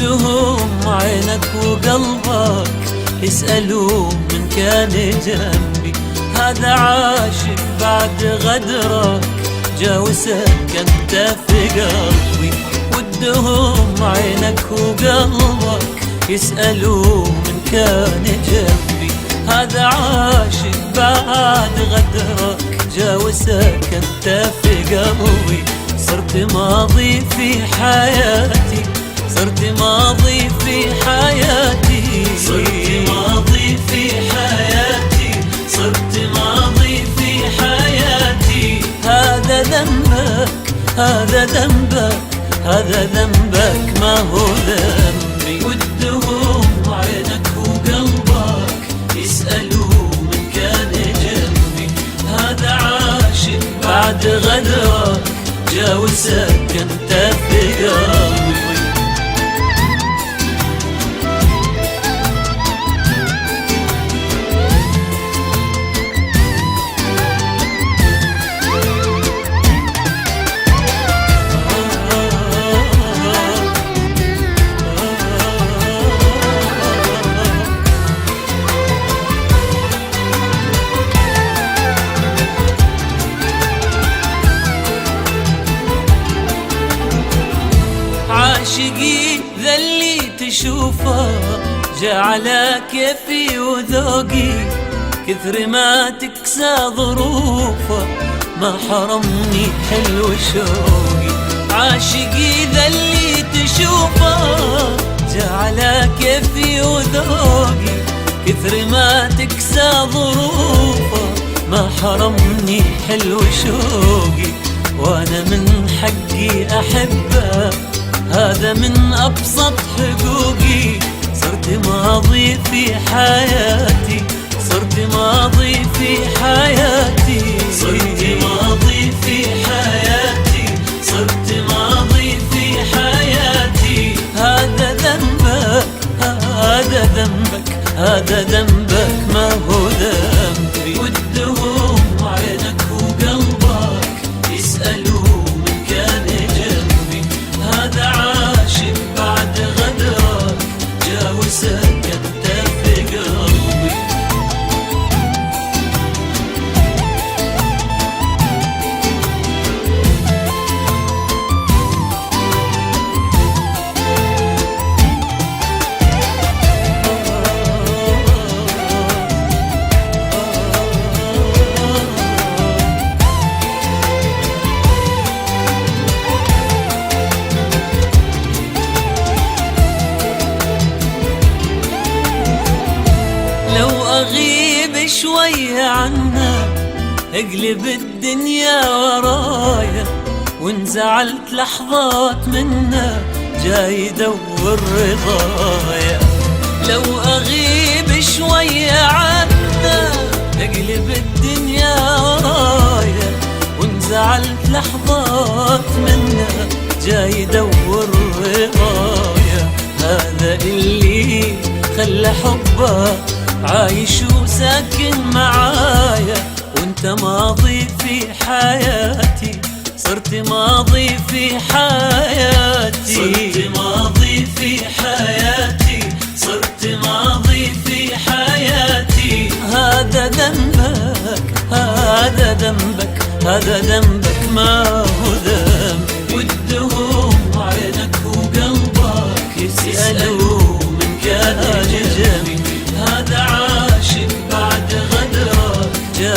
ودهم عينك وقلبك يسألوا من كان جنبي. هذا عاشق بعد غدرك جا وسكن في قلبي. ودهم عينك وقلبك يسألوا من كان جنبي. هذا عاشق بعد غدرك جا وسكن في قلبي. صرت ماضي في حياتي، صرت ماضي في حياتي، صرت ماضي في حياتي، صرت ماضي في حياتي. هذا ذنبك، هذا ذنبك، هذا ذنبك ما هو ذنبي. ودهم عينك وقلبك يسألوا من كان جنبي. هذا عاشق بعد غدرك جا وسكن في قلبي. عاشقي ذا اللي تشوفه جا على كيفي وذوقي. كثر ما تكسى ظروفه ما حرمني حلو شوقي. عاشقي ذا اللي تشوفه جا على كيفي وذوقي. كثر ما تكسى ظروفه ما حرمني حلو شوقي. وانا من حقي احبه، هذا من أبسط حقوقي. صرت ماضي في حياتي، صرت ماضي في حياتي، صرت ماضي في حياتي، صرت ماضي في حياتي. هذا ذنبك، هذا ذنبك، هذا ذنبك ما هو ذنبي. ودهم عينك وقلبك يسألوا من كان جنبي. هذا عاشق بعد غدرك جا وسكن في قلبي. لو أغيب شوية عنها اقلب الدنيا ورايا. وانزعلت لحظات منها جاي يدور رضايا. لو أغيب شوية عنها اقلب الدنيا ورايا. وانزعلت لحظات منها جاي يدور رضايا. هذا اللي خلى حبه عايش وساكن معايا. وانت ماضي في حياتي، صرت ماضي في حياتي، صرت ماضي في حياتي، صرت ماضي في حياتي. هذا ذنبك، هذا ذنبك، هذا ذنبك ما هو ذنبي. ودهم عينك وقلبك يسألوا من كان جنبي. هذا عاشق بعد غدرك جا